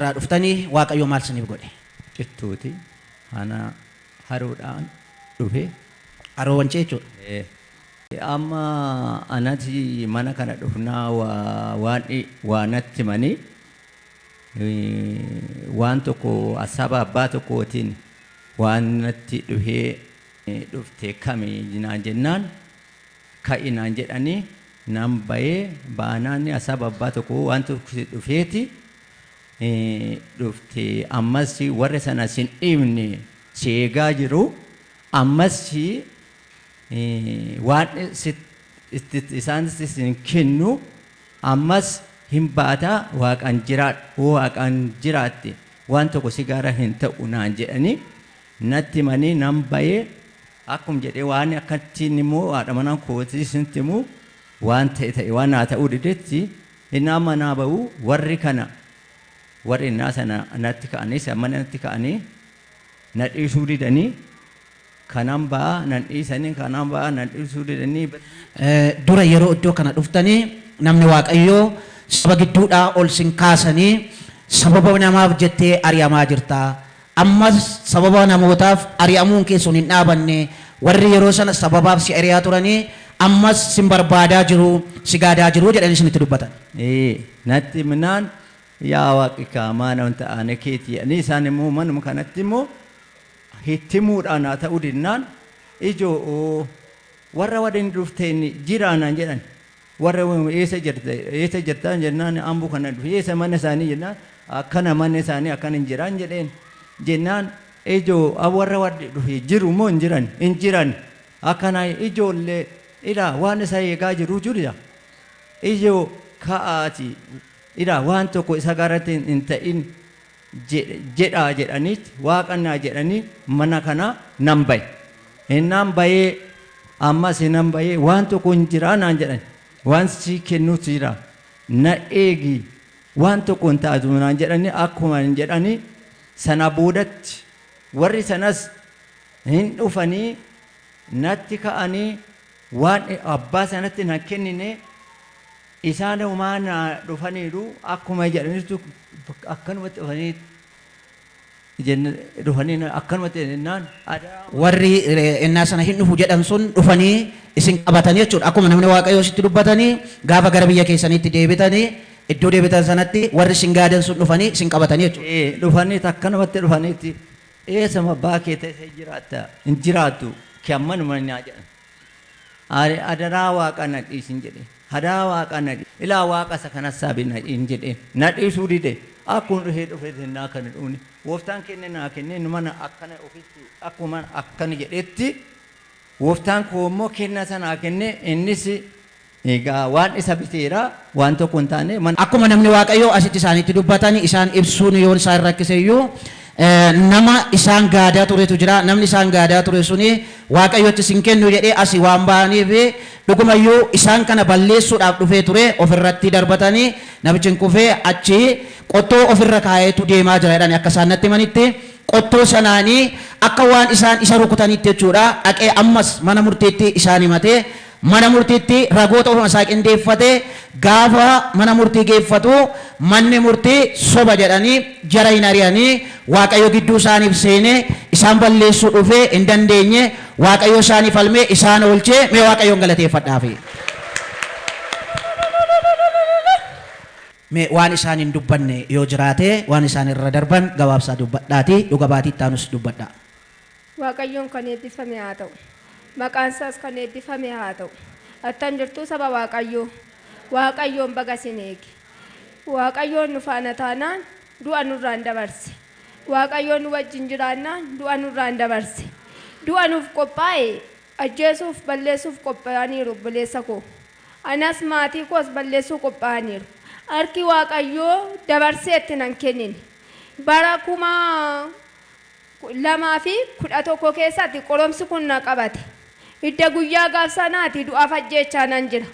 Raduftani waaqayyo maal siniif godhe? Cittuuti ana haruudhaan dhufe. Haroo wancee jechuudha. Amma anati mana kana dhufnaa waanatti manii waan tokko asaba abbaa tokkootiin waan natti dhufee dhufte kami jinaan jennaan ka'inaan jedhanii nan bayee baanaanni asaba abbaa tokko waan tokko dhufeeti dhufte ammas warra sana sin dhiibne seegaa jiru ammas waan isaan sin kennu ammas hin baata waaqan jiraatte waan tokko sigaara hin ta'u naan jedhanii natti manii nan bayee akkum jedhee waan akkattiin immoo haadha manaa kootii sinti immoo waan ta'e waan naa ta'uu didetti innaa manaa ba'uu warri kana warri innaa sana natti ka'anii mana natti ka'anii na dhiisuu didanii kanan ba'a nan dhiisanii kanan ba'a nan dhiisuu didanii dura yeroo iddoo kana dhuftanii namni waaqayyoo saba gidduudhaa ol sin kaasanii sababa namaaf jettee ari'amaa jirta. Ammas sababa namootaaf ari'amuun keessuun hin dhaabanne warri yeroo sana sababaaf si ari'aa turanii ammas sin barbaadaa jiru si gaadaa jiru jedhanii isinitti dubbatan. Natti minaan yaa waaqika maana wanta ane keetii ani isaan immoo manuma kanatti immoo hittimuudhaan haa ta'uu dinnaan ijoo warra waliin dhufteen jiraanaan jedhan warra eessa jirtaan jennaan ambu kana dhufe eessa mana isaanii jennaan akkana mana isaanii akkana hin jiraan jedheen jennaan ijoo warra warri dhufe jiru moo hin jiran akkana ijoollee ila waan isa eegaa jiru jira ijoo ka'aati ila waan tokko isa garatti hin ta'in jedhaa jedhaniitti waaqannaa jedhanii mana kana nan baye innaan bayee ammas nan bayee waan tokko hin jiraa naan jedhan waan si kennuutu jira na eegi waan tokko hin taatu naan jedhanii akkuma hin jedhanii sana boodatti warri sanas hin dhufanii natti ka'anii waan abbaa sanatti na kennine isaan uumaan dhufaniiru akkuma jedhaniitu akkanumatti dhufanii akkanumatti jennaan warri innaa sana hin dhufu jedhan sun dhufanii isin qabatanii jechuudha. Akkuma namni waaqayyoo sitti dubbatanii gaafa gara biyya keessaniitti deebitanii iddoo deebitan sanatti warri isin gaadan sun dhufanii isin qabatanii jechuudha. Dhufanii akkanumatti dhufaniitti eessama abbaa kee ta'e hin jiraattu kiammanuma naa jedhan. Adaraa waaqa na dhiisin jedhe. Hadaa waaqa na dhiisin. Ilaa waaqa isa kanas saabii na dhiisin jedhe. Na dhiisuu dide. Akkuma dhufee naa kana dhuuni. Wooftaan kenne naa kenne mana akkana ofitti akkuma akkana jedhetti wooftaan koo immoo kenna sanaa kenne innis egaa waan isa biteera waan tokko hin taane akkuma namni waaqayyoo asitti isaanitti dubbatanii isaan ibsuun yoo isaan rakkiseyyuu nama isaan gaadaa turetu jira. Namni isaan gaadaa ture suni waaqayyotti sin kennu jedhee asii waan ba'aniif dhugumayyuu isaan kana balleessuudhaaf dhufee ture ofirratti darbatanii namichi kufee achi qottoo ofirra kaayetu deemaa jira jedhanii akka isaan natti himanitti qottoo sanaanii akka waan isaan isa rukutanitti jechuudha. Dhaqee ammas mana murtiitti isaan himatee mana murtiitti ragoota ofuma isaa qindeeffatee gaafa mana murtii geeffatu manni murtii soba jedhanii jara hin ari'anii waaqayyo gidduu isaaniif seenee isaan balleessuu dhufee hin dandeenye waaqayyo isaaniif falmee isaan oolchee mee waaqayyoon galateeffadhaafi. Mee waan isaan hin dubbanne yoo jiraate waan isaan irra darban gabaabsaa dubbadhaati dhuga baatii taanus dubbadha. Waaqayyoon kan eebbifame haa ta'u. Maqaan isaas kan eebbifame haa ta'u. Attan jirtuu saba waaqayyoo. Waaqayyoon baga sin eegi. Waaqayyoon nu faana taanaan du'a nurraan dabarse. Waaqayyoon nu wajjin jiraannaan du'a nurraan dabarse. Du'a nuuf qophaa'e ajjeesuuf balleessuuf qophaa'aniiru obboleessa koo. Anas maatii koos balleessuu qophaa'aniiru. Harki waaqayyoo dabarsee itti nan kennine. Bara 2011 keessatti qoromsi kun na qabate. Idda guyyaa gaaf sanaati du'aaf ajjeechaa nan jira.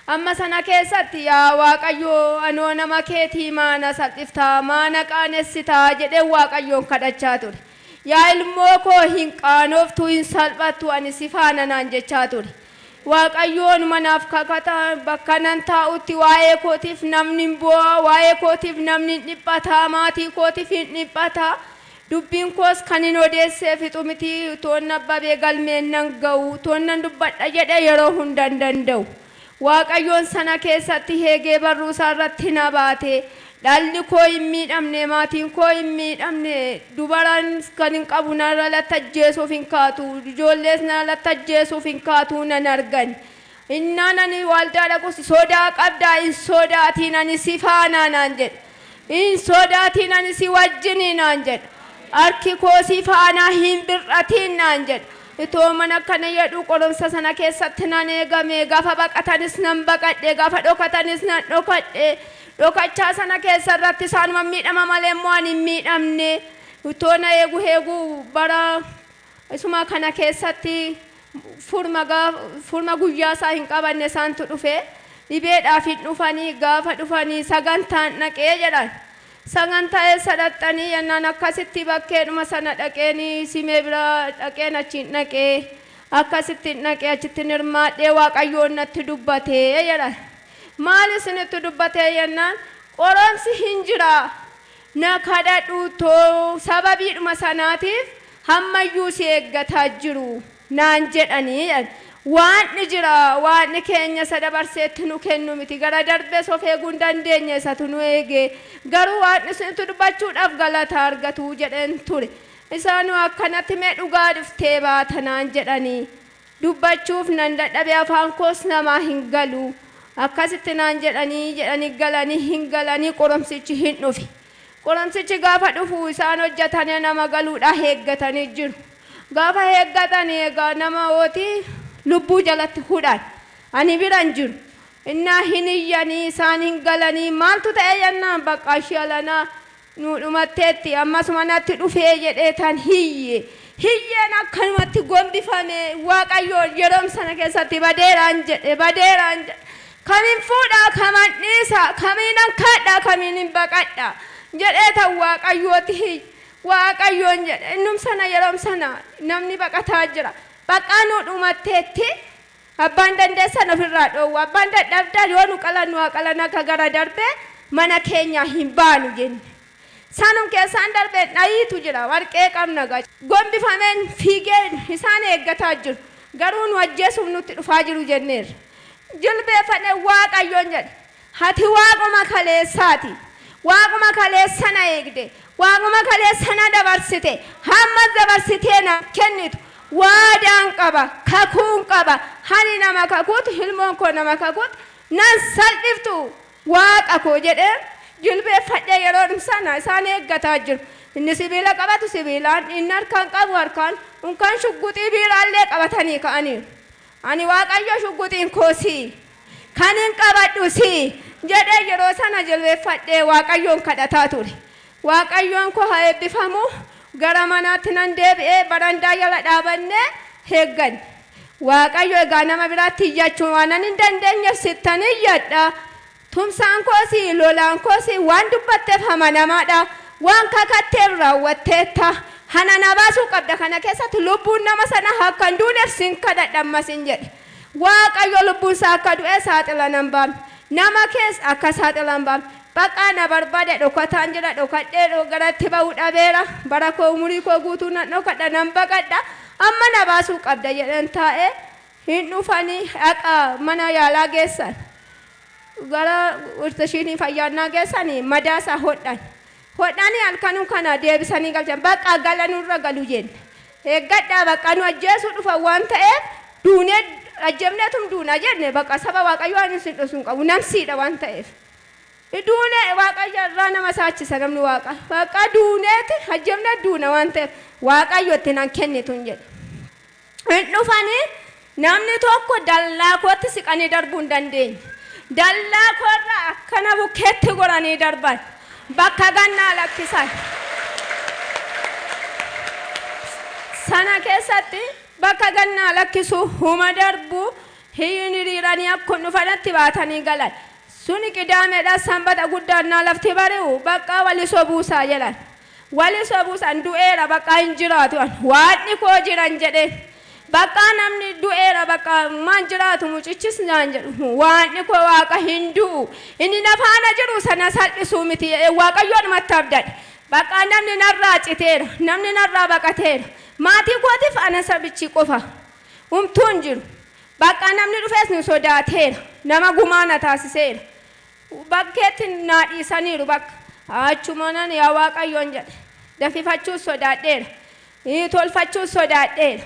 Amma sana keessatti yaa waaqayyoo anoo nama keetii maana salphiftaa maana qaanessitaa jedhee waaqayyoon kadhachaa ture. Yaa ilmoo koo hin qaanoftu hin salphattu ani si faana naan jechaa ture. Waaqayyoon manaaf kakata bakka nan taa'utti waa'ee kootiif namni bu'a, waa'ee kootiif namni dhiphata, maatii kootiif hin dhiphata. Dubbiin koos kan hin odeessee fixu miti toon abbabee galmeen nan ga'u toon nan dubbadha jedhe yeroo hundan danda'u. Waaqayyoon sana keessatti heegee barruu isaa irratti na baate. Dhalli koo hin miidhamne, maatiin koo hin miidhamne, dubaraan kan hin qabu narra lattajjeesuuf hin kaatu, ijoollees narra lattajjeesuuf hin kaatu nan argan. Innaan ani waldaa dhaqus sodaa qabdaa hin sodaatiin ani si faanaa naan jedha. Hin sodaatiin ani si wajjinii naan jedha. Harki koo si faanaa hin bir'atiin naan jedha. Itoo mana kana jedhu qoromsa sana keessatti nan eegame, gaafa baqatanis nan baqadhe, gaafa dhokatanis nan dhokadhe. Dhokachaa sana keessa irratti isaanuma miidhama malee immoo ani hin miidhamne. Itoo na eegu bara isuma kana keessatti furma guyyaa isaa hin qabanne isaantu dhufe. Dhibeedhaaf hin dhufanii gaafa dhufanii sagantaan dhaqee jedhan. Sagantaa eessa dhaqxanii yennaan akkasitti bakkeedhuma sana dhaqeenii simee bira dhaqeen achiin dhaqee akkasitti dhaqee achitti hirmaadhee Waaqayyoon natti dubbatee jedhan. Maal isinitti dubbatee yennaan qoromsi hin jira. Na kadhadhu too sababiidhuma sanaatiif hammayyuu si eeggataa jiru naan jedhanii. Waanni jira, waanni keenya isa dabarseetti nu kennu miti. Gara darbee of eeguu hin dandeenye isatu nu eege. Garuu waanni isinitti dubbachuudhaaf galata argatu jedheen ture. Isaanuu akkanatti mee dhugaa dhuftee baata naan jedhanii. Dubbachuuf nan dadhabee afaan koos namaa hin galu. Akkasitti naan jedhanii galanii hin galanii qoromsichi hin dhufi. Qoromsichi gaafa dhufu isaan hojjetanii nama galuudha eeggatanii jiru. Gaafa eeggatan eegaa nama ooti lubbuu jalatti hudhan. Ani biran jiru. Innaa hin iyyanii isaan hin galanii maaltu ta'e yennaan bakka shalanaa nu dhumatteetti ammasuma natti dhufee jedhee tan hiyye. Hiyyeen akkanumatti gombifame Waaqayyoon yeroo sana keessatti badeeraan jedhe. Kamiin fuudhaa kaman dhiisa kamiinan kadhaa kamiinin baqadha jedhee tan Waaqayyooti. Waaqayyoon jedhe innum sana yeroo sana namni baqataa jira. Baqaa nu dhumatteetti abbaan dandeessan ofirraa dhoowwu abbaan dadhabdaa yoo nu qalan akka gara darbee mana keenya hin baanu jenne. Sanum keessaan darbee dhayiitu jira warqee qabna gacha. Gombifameen fiigeen isaan eeggataa jiru. Garuu nu ajjeesuuf nutti dhufaa jiru jenneerra. Jilbeeffadhe Waaqayyoon jedhe ati Waaquma kaleessaati. Waaquma kaleessana eegde. Waaquma kaleessana dabarsite. Hamma dabarsitee na kennitu. Waadaan qaba, kakuun qaba. Hani nama kakuutu ilmoon koo nama kakuutu nan salphiftu Waaqa koo jedhee jilbeeffadhe yeroo sana isaan eeggataa jiru. Inni sibiila qabatu sibiilaan, inni harkaan qabu harkaan, unkaan shugguxii biiraallee qabatanii ka'aniiru. Ani Waaqayyo shugguxiin koosii kan hin qabadhu si jedhee yeroo sana jilbeeffadhee Waaqayyoon kadhataa ture. Waaqayyoon koo haa eebbifamu. Gara manaatti nan deebi'ee barandaa jala dhaabannee eeggan. Waaqayyo egaa nama biraatti iyyachuun waan hin dandeenyeef sittan iyyadha. Tumsaan koosii lolaan koosii waan dubbatteef amanamaadha. Waan kakatteef raawwatteetta. Hana na baasuu qabda kana keessatti lubbuun nama sana akka hin duuneef sin kadhadhammas hin jedhe. Waaqayyo lubbuun isaa akka du'ee saaxila nan baafne. Nama keessa akka saaxila hin baafne. Baqaa na barbaade dhokataan jira dhokadhee garatti ba'uu dhabeera. Bara koo umurii koo guutuu nan dhokadha nan baqadha. Amma na baasuu qabda jedhan taa'ee hin dhufanii haqa mana yaalaa geessan. Gara urtashiinii fayyaannaa geessanii madaasaa hodhan. Hodhanii halkanuu kana deebisanii galchan bakka galanurra galu jenne. Eeggadhaa bakka nu ajjeesuu dhufa waan ta'eef duunee ajjabneetum duuna jenne bakka saba Waaqayyoo ani sin dhosuun qabu namsiidha waan ta'eef. Duunee Waaqayyo irraa nama saachisa namni Waaqa. Bakka duuneeti ajjabnee duuna waan ta'eef Waaqayyootti nan kennitu hin jedhe. Hin dhufanii namni tokko dallaa kootti siqanii darbuu hin dandeenye. Dallaa koorraa akkana bukkeetti goranii darban. Bakka gannaa lakkisan. Sana keessatti bakka gannaa lakkisu huma darbu hin hiriiranii akkuma dhufanatti baatanii galan. Suni qidaameedha sanbata guddaannaa lafti bari'u bakka walisoo buusaa jedhan. Walisoo buusan du'eera bakka hin jiraatu. Waanni koo jiran jedheen. bakka namni du'eera bakka maan jiraatu mucichis naan jedhu waan koo waaqa hinduu inni nafaana jiru sana salphisuu miti waaqayyoon mattabdadhe bakka namni narraa citeera namni narraa baqateera maatii kootiif ana sabichi qofa umtuun jiru bakka namni dhufees ni sodaateera nama gumaana taasiseera bakkeetti naa dhiisaniiru bakka achumanan yaa waaqayyoon jedhe dafifachuus sodaadheera tolfachuus sodaadheera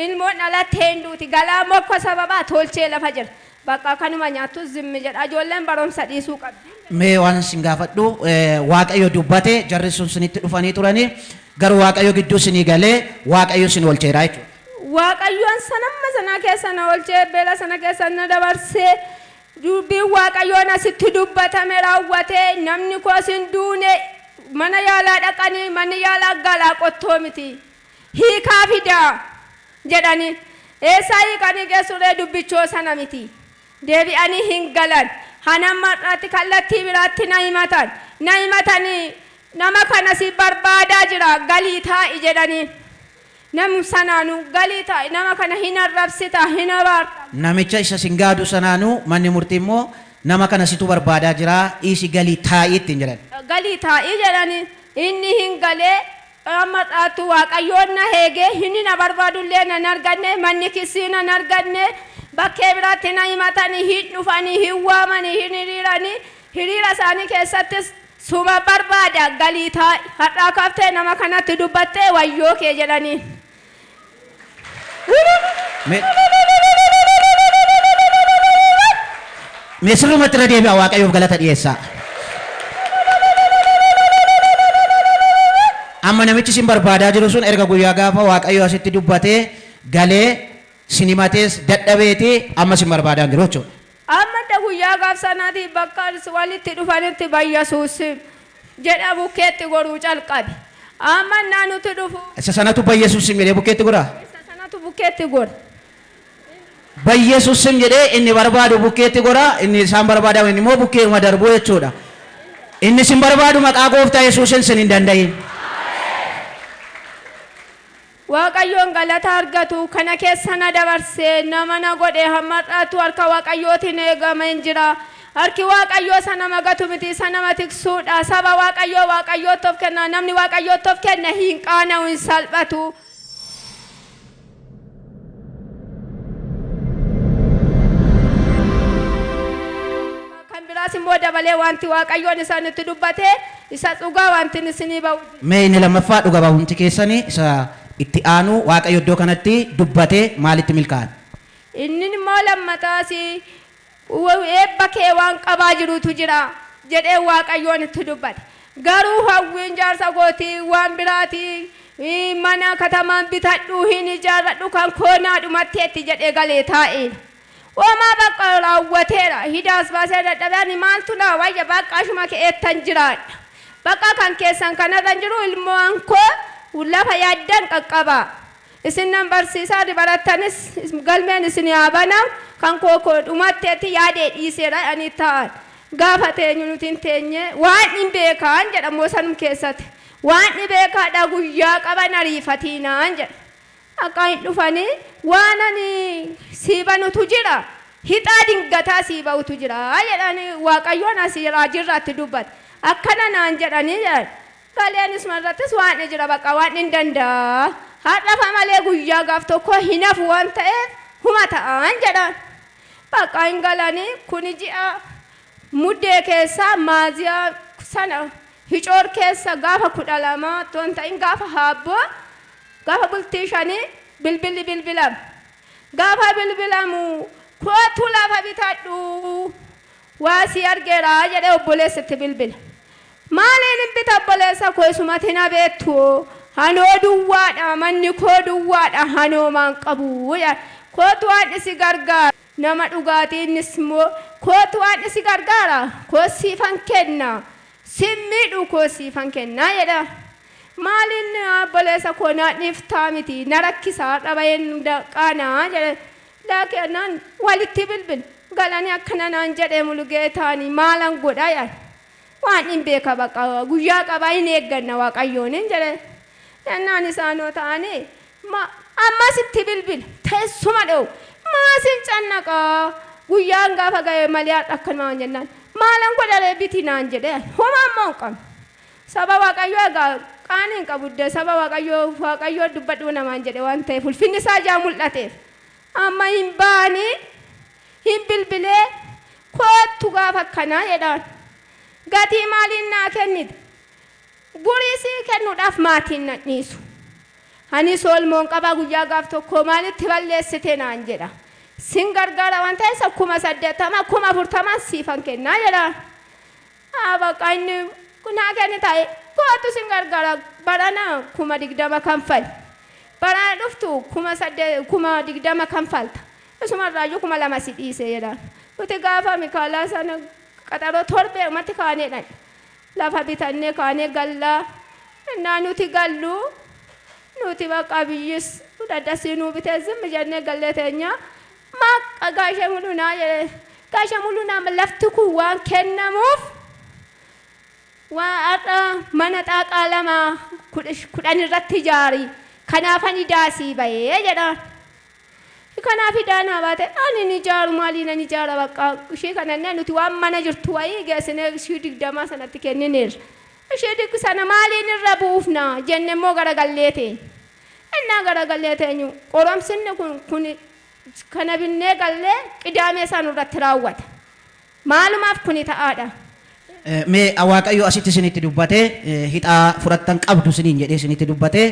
ilmoon alatti henduuti galaa mokko sababaa tolchee lafa jira bakka kanuma nyaattus zimmi jedha ijoolleen barumsa dhiisuu qabdi. Mee waan sin gaafadhu waaqayyo dubbate jarri sun sinitti dhufanii turanii garuu waaqayyo gidduu sinii galee waaqayyo sin oolcheera jechuudha. Waaqayyoon sanamma sana keessa na oolchee beela sana keessa na dabarsee dubbiin waaqayyoon asitti dubbatame raawwatee namni koos hin duune mana yaalaa dhaqanii manni yaalaa galaa qottoo miti hiikaa fidaa jedhanii eessaa hiikanii geessuree dubbichoo sana miti deebi'anii hin galan hanamma irratti kallattii biraatti na himatanii nama kana si barbaadaa jira galii taa'i jedhanii nam sanaanu galii taa'i nama kana hin arrabsita hin abaarta. Namicha isa singaadu sanaanu manni murtii immoo nama kana situ barbaadaa jira dhiisi galii taa'i ittiin jedhan. Galii taa'i jedhanii inni hin galee amma dhaatu waaqayyoon na heegee inni na barbaadullee nan arganne manni kissii nan arganne bakkee biraatti na himatanii hin dhufanii hin waamanii hin hiriiranii hiriira isaanii keessattis suma barbaada galii taa'i har'aa kaftee nama kanatti dubbattee wayyoo kee jedhanii. Mee sirrumatti irra deebi'a waaqayyoof galata dhiyeessaa. Amma namichi sin barbaadaa jiru sun erga guyyaa gaafa waaqayyo asitti dubbatee galee sinimatees dadhabeeti amma sin barbaadaa jiru jechuudha. Amma guyyaa gaaf sanaati bakka walitti dhufanitti bayyasuus jedha bukkeetti goruu calqabe. Amma naanuti dhufu. Isa sanatu bayyesuus sim jedhee bukkeetti goraa? Isa sanatu bukkeetti gora. Bayyesuus sim jedhee inni barbaadu bukkeetti goraa inni isaan barbaadan inni immoo bukkeedhuma darbuu jechuudha. Inni sin barbaadu maqaa gooftaa Yesuusin sin hin danda'in. Waaqayyoon galata argatu kana keessa na dabarsee nama na godhe hammadhaatu harka waaqayyootiin eegameen jira. Harki waaqayyoo sana magatu miti sana matiksuudha. Saba waaqayyootti of kenna namni waaqayyootti of kenna hin qaana'u hin salphatu. Kan biraas immoo dabalee wanti waaqayyoon isaanitti dubbate isa dhugaa wanti isinii ba'u. Mee inni lammaffaa dhuga ba'umti keessanii isa itti aanu waaqayyo iddoo kanatti dubbatee maalitti milkaa'an? Inni immoo lammataas eebba kee waan qabaa jirutu jira jedhee waaqayyoon itti dubbate. Garuu hawwiin jaarsa gootii waan biraatii mana katamaan bitadhuu hin ijaarradhu kan koonaa dhumatteetti jedhee galee taa'een. Oomaa bakka raawwateera hidaas baasee dadhabanii maaltu naa wayya bakka ashuma keettan jiraadha. Bakka kan keessan kanarra jiru ilmoon koo lafa yaaddan qaqqaba. Isin nan barsiisaa barattanis galmeen isin yaabanaam kan kookoo dhumatteetti yaadee dhiiseera ani ta'an. Gaafa teenyu nuti hin teenye waan hin beekaan jedhamoo sanum keessatti. Waan hin beekaadha guyyaa qaban ariifatiinaan jedha. Akka hin dhufanii waan ani siibanutu jira. Hixaa dingataa siiba'utu jira jedhanii waaqayyoon asii raajirraatti dubbate. Akkana naan jedhanii jedhan. Galeenis marrattis waan ni jira bakka waan hin danda'a. Har'afa malee guyyaa gaaf tokko hin hafu waan ta'eef huma ta'an jedhan. Bakka hin galanii kuni ji'a muddee keessa maaziyaa sana hicoor keessa gaafa 12 ton ta'in gaafa haabboo gaafa bultii 5 bilbilli bilbilamu. Gaafa bilbilamu kootu lafa bitadhu waasii argeera jedhee obboleessitti bilbila. Maaliin hin bita obboleessa koo isumatti na beektu hanoo duwwaadha manni koo duwwaadha hanoo maan qabu kootu waan isi gargaara nama dhugaatiin immoo kootu waan isi gargaara koo siifan kenna simmiidhu koo siifan kenna jedha. Maaliin obboleessa koo naadhiif taamiti na rakkisaa dhabayeen qaanaa jedhe laakeenaan walitti bilbil galanii akkana naan jedhee Mulugeetaanii maalan godha jedha. Waan hin beeka bakka guyyaa qabaa hin eegganna waaqayyoon hin jedhe. Jennaan isaanoo ta'anii amma sitti bilbil teessuma dha'u maasin cannaqaa guyyaan gaafa ga'e malee akkanumaan jennaan maalan godhalee biti naan jedhe homaa immoo hin qabne saba waaqayyoo egaa qaanii hin qabudde saba waaqayyoo dubbadhuu namaan jedhe waan ta'eef ulfinni isaa jaa mul'ateef amma hin baanii hin bilbilee kootu gaafa akkanaa jedhaan gatii maaliin naa kennite gurii sii kennuudhaaf maatiin na dhiisu anis oolmoon qabaa guyyaa gaaf tokko maalitti balleessite naan jedha sin gargaara waan ta'eef 80,000 40,000 siifan kennaa jedhaan baqa inni naa kenni ta'e kootu sin gargaara barana 20,000 kanfali barana dhuftu 20,000 kanfalta isumarraayyuu 2,000 si dhiise jedhaan nuti gaafa mikaalaa sana qaxaroo torbee matti kaanee dhan lafa bitannee kaanee gallaa innaa nuti gallu nuti baqa biyyis daddasii nuu bitee zimmi jennee gallee teenyaa maqqa gaashee mul'unaa jedhe gaashee mul'unaa lafti kun waan kennamuuf waan har'a mana xaaqaa 10 irratti ijaari kanaafan idaasii bahee jedhaan kanaaf idaanaa baate ani ni ijaaru maaliin ani ijaara baqa ishee kanannee nuti waan mana jirtu wayii geessinee ishee 20 sanatti kennineerra ishee 20 sana maaliin irra buufna jenne immoo garagallee teenya innaa garagallee teenyu qoromsinni kun kana binnee gallee qidaamee isaan irratti raawwata maalumaaf kuni ta'aadha. Mee waaqayyo asitti isinitti dubbatee hixaa fudhattan qabdu isiniin jedhee isinitti dubbatee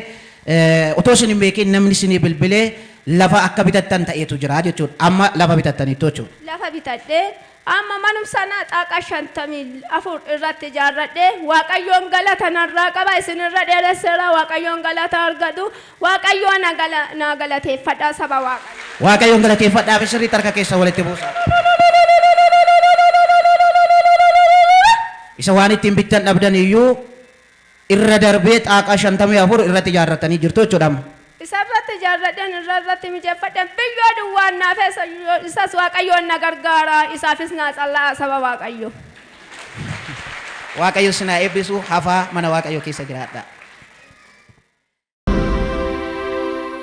otoo isin hin beekin namni isinii bilbilee lafa akka bitattan ta'etu jira jechuudha. Amma lafa bitattaniitu jechuudha. Lafa bitadhee amma manum sana xaaqa 54 irratti ijaarradhee waaqayyoon galata narraa qaba isin irra dheeresseera waaqayyoon galata argatu waaqayyoon na galateeffadhaa saba waaqayyo. Waaqayyoon galateeffadhaaf sirriitti harka keessa walitti buusaa. Isa waan ittiin bittan dhabdan iyyuu irra darbee xaaqa 54 irratti ijaarratanii jirtu jechuudha. Isarratti ijaarradhan irratti mijeeffadhan biyyoo duwwaan naaf isas waaqayyoon na gargaara isaafis naa callaa saba waaqayyo. Waaqayyo sinaa eebbisu hafaa mana waaqayyo keessa jiraadha.